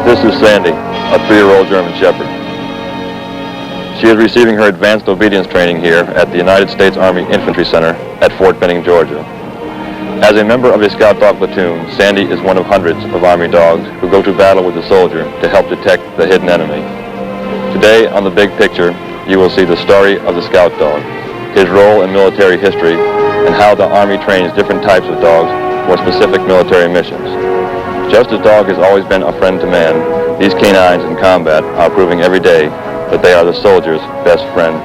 This is Sandy, a 3-year-old German Shepherd. She is receiving her advanced obedience training here at the United States Army Infantry Center at Fort Benning, Georgia. As a member of a scout dog platoon, Sandy is one of hundreds of Army dogs who go to battle with the soldier to help detect the hidden enemy. Today on The Big Picture, you will see the story of the scout dog, his role in military history, and how the Army trains different types of dogs for specific military missions. Just as dog has always been a friend to man, these canines in combat are proving every day that they are the soldier's best friend.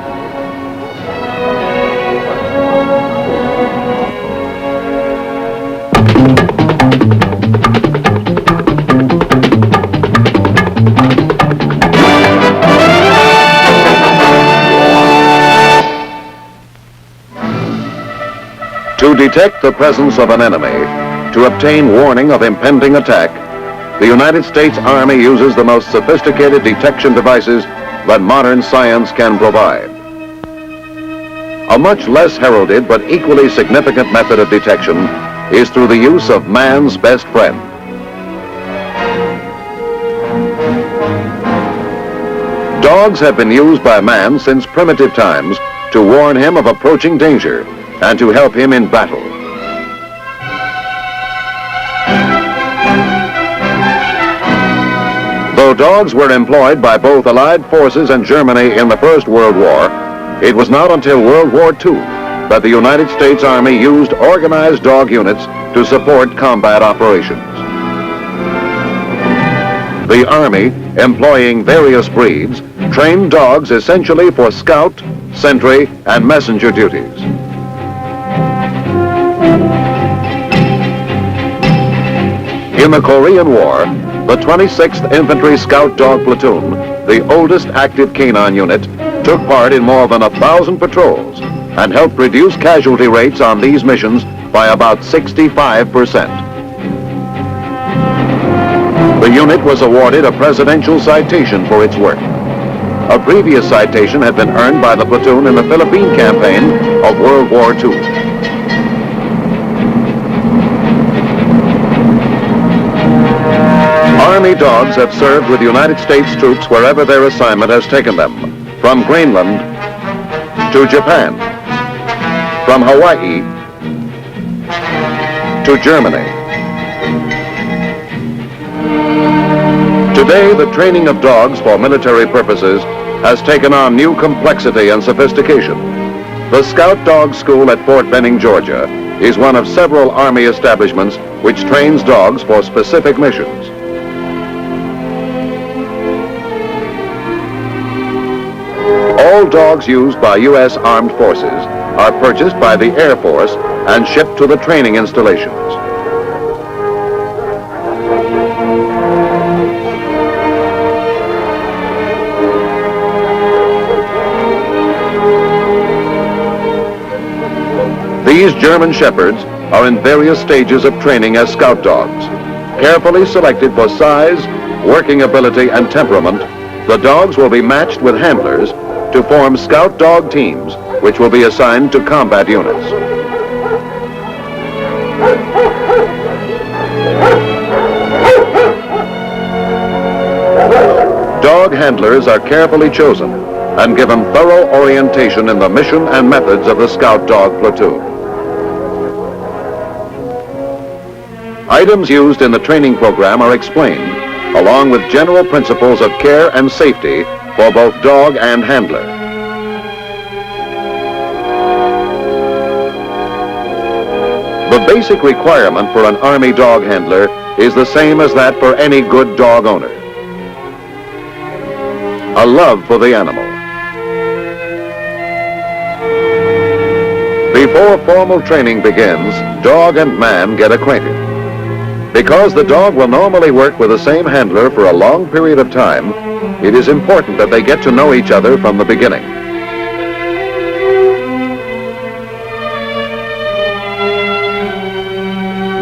To detect the presence of an enemy, to obtain warning of impending attack, the United States Army uses the most sophisticated detection devices that modern science can provide. A much less heralded but equally significant method of detection is through the use of man's best friend. Dogs have been used by man since primitive times to warn him of approaching danger and to help him in battle. Though dogs were employed by both Allied forces and Germany in the First World War, it was not until World War II that the United States Army used organized dog units to support combat operations. The Army, employing various breeds, trained dogs essentially for scout, sentry, and messenger duties. In the Korean War, the 26th Infantry Scout Dog Platoon, the oldest active canine unit, took part in more than 1,000 patrols and helped reduce casualty rates on these missions by about 65%. The unit was awarded a presidential citation for its work. A previous citation had been earned by the platoon in the Philippine campaign of World War II. Army dogs have served with United States troops wherever their assignment has taken them, from Greenland to Japan, from Hawaii to Germany. Today, the training of dogs for military purposes has taken on new complexity and sophistication. The Scout Dog School at Fort Benning, Georgia, is one of several Army establishments which trains dogs for specific missions. All dogs used by U.S. Armed Forces are purchased by the Air Force and shipped to the training installations. These German Shepherds are in various stages of training as scout dogs. Carefully selected for size, working ability, and temperament, the dogs will be matched with handlers to form scout dog teams, which will be assigned to combat units. Dog handlers are carefully chosen and given thorough orientation in the mission and methods of the Scout Dog Platoon. Items used in the training program are explained, along with general principles of care and safety for both dog and handler. The basic requirement for an Army dog handler is the same as that for any good dog owner: a love for the animal. Before formal training begins, dog and man get acquainted. Because the dog will normally work with the same handler for a long period of time, it is important that they get to know each other from the beginning.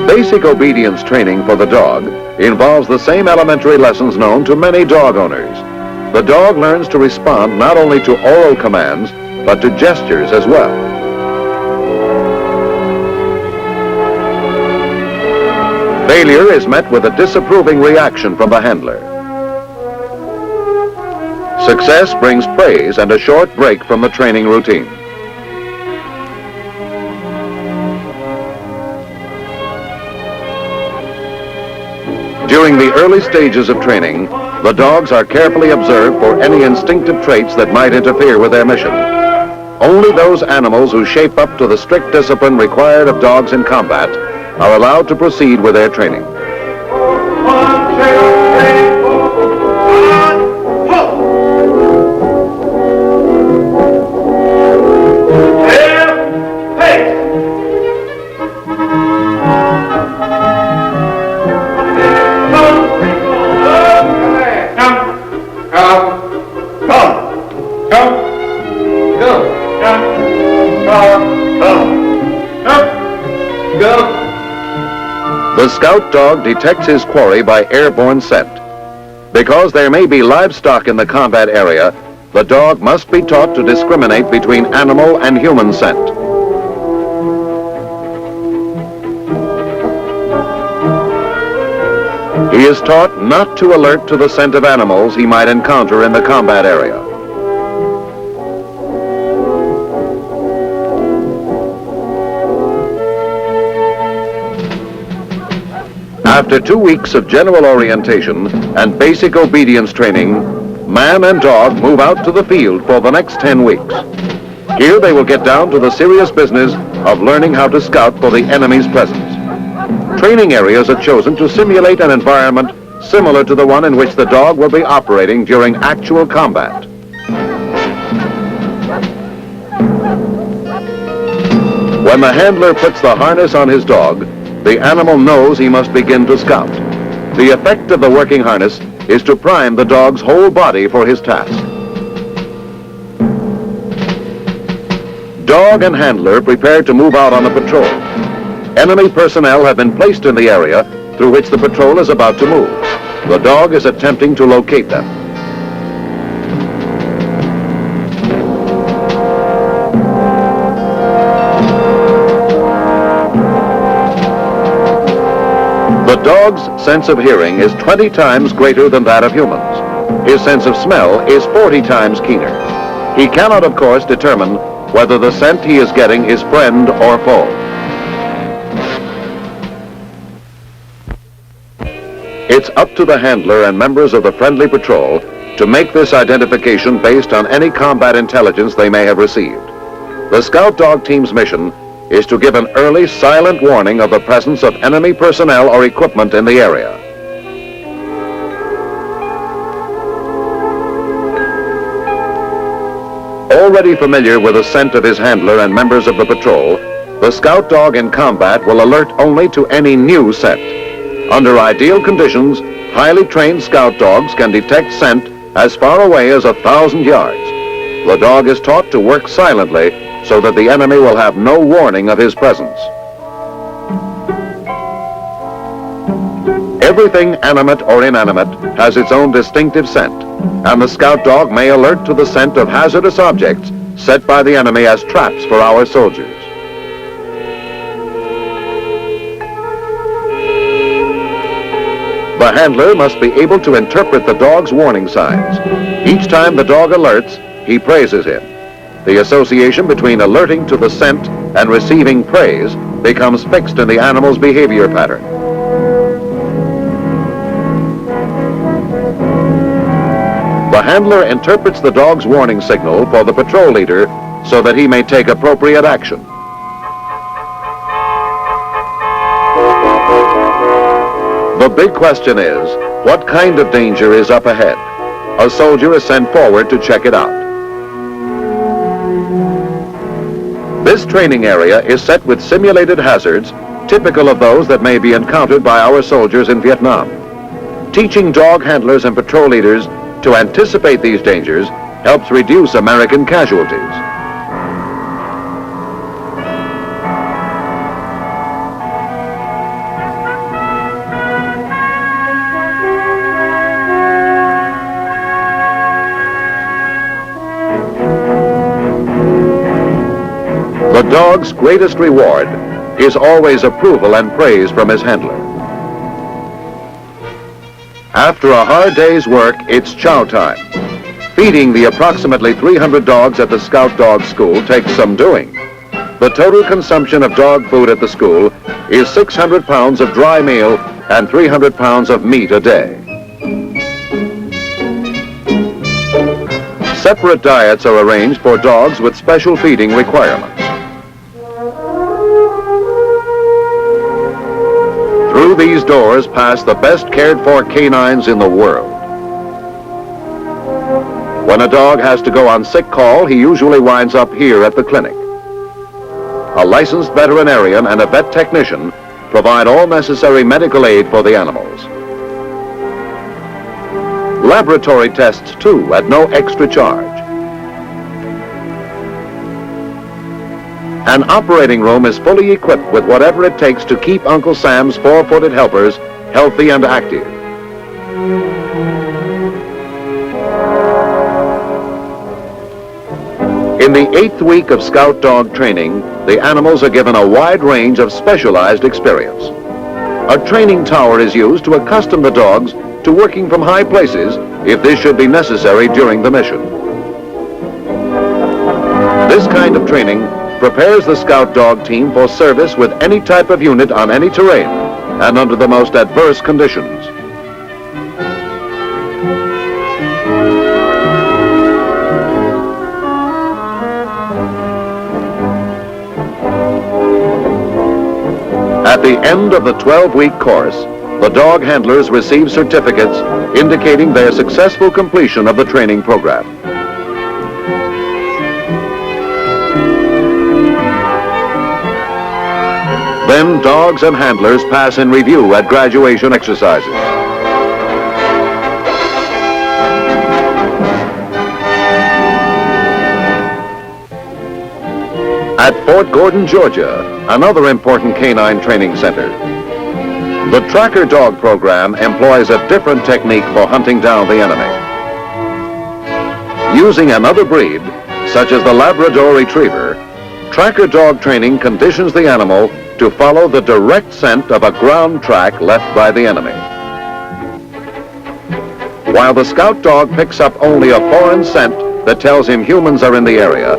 Basic obedience training for the dog involves the same elementary lessons known to many dog owners. The dog learns to respond not only to oral commands, but to gestures as well. Failure is met with a disapproving reaction from the handler. Success brings praise and a short break from the training routine. During the early stages of training, the dogs are carefully observed for any instinctive traits that might interfere with their mission. Only those animals who shape up to the strict discipline required of dogs in combat are allowed to proceed with their training. 1, 2, 3, 4, 1, whoa! Here, pace! The scout dog detects his quarry by airborne scent. Because there may be livestock in the combat area, the dog must be taught to discriminate between animal and human scent. He is taught not to alert to the scent of animals he might encounter in the combat area. After 2 weeks of general orientation and basic obedience training, man and dog move out to the field for the next 10 weeks. Here they will get down to the serious business of learning how to scout for the enemy's presence. Training areas are chosen to simulate an environment similar to the one in which the dog will be operating during actual combat. When the handler puts the harness on his dog, the animal knows he must begin to scout. The effect of the working harness is to prime the dog's whole body for his task. Dog and handler prepare to move out on a patrol. Enemy personnel have been placed in the area through which the patrol is about to move. The dog is attempting to locate them. The dog's sense of hearing is 20 times greater than that of humans. His sense of smell is 40 times keener. He cannot, of course, determine whether the scent he is getting is friend or foe. It's up to the handler and members of the friendly patrol to make this identification based on any combat intelligence they may have received. The scout dog team's mission is to give an early silent warning of the presence of enemy personnel or equipment in the area. Already familiar with the scent of his handler and members of the patrol, the scout dog in combat will alert only to any new scent. Under ideal conditions, highly trained scout dogs can detect scent as far away as 1,000 yards. The dog is taught to work silently so that the enemy will have no warning of his presence. Everything animate or inanimate has its own distinctive scent, and the scout dog may alert to the scent of hazardous objects set by the enemy as traps for our soldiers. The handler must be able to interpret the dog's warning signs. Each time the dog alerts, he praises him. The association between alerting to the scent and receiving praise becomes fixed in the animal's behavior pattern. The handler interprets the dog's warning signal for the patrol leader so that he may take appropriate action. The big question is, what kind of danger is up ahead? A soldier is sent forward to check it out. This training area is set with simulated hazards, typical of those that may be encountered by our soldiers in Vietnam. Teaching dog handlers and patrol leaders to anticipate these dangers helps reduce American casualties. The dog's greatest reward is always approval and praise from his handler. After a hard day's work, it's chow time. Feeding the approximately 300 dogs at the Scout Dog School takes some doing. The total consumption of dog food at the school is 600 pounds of dry meal and 300 pounds of meat a day. Separate diets are arranged for dogs with special feeding requirements. Through these doors pass the best cared-for canines in the world. When a dog has to go on sick call, he usually winds up here at the clinic. A licensed veterinarian and a vet technician provide all necessary medical aid for the animals. Laboratory tests, too, at no extra charge. An operating room is fully equipped with whatever it takes to keep Uncle Sam's four-footed helpers healthy and active. In the 8th week of Scout Dog training, the animals are given a wide range of specialized experience. A training tower is used to accustom the dogs to working from high places if this should be necessary during the mission. This kind of training prepares the Scout Dog team for service with any type of unit on any terrain and under the most adverse conditions. At the end of the 12-week course, the dog handlers receive certificates indicating their successful completion of the training program. Then dogs and handlers pass in review at graduation exercises. At Fort Gordon, Georgia, another important canine training center, the tracker dog program employs a different technique for hunting down the enemy. Using another breed, such as the Labrador Retriever, tracker dog training conditions the animal to follow the direct scent of a ground track left by the enemy. While the Scout Dog picks up only a foreign scent that tells him humans are in the area,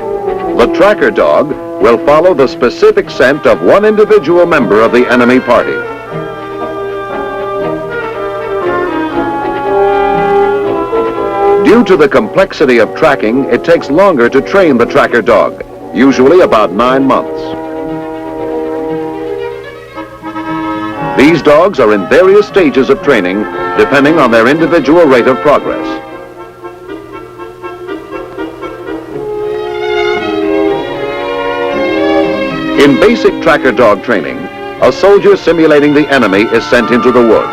the tracker dog will follow the specific scent of one individual member of the enemy party. Due to the complexity of tracking, it takes longer to train the tracker dog, usually about 9 months. These dogs are in various stages of training, depending on their individual rate of progress. In basic tracker dog training, a soldier simulating the enemy is sent into the woods.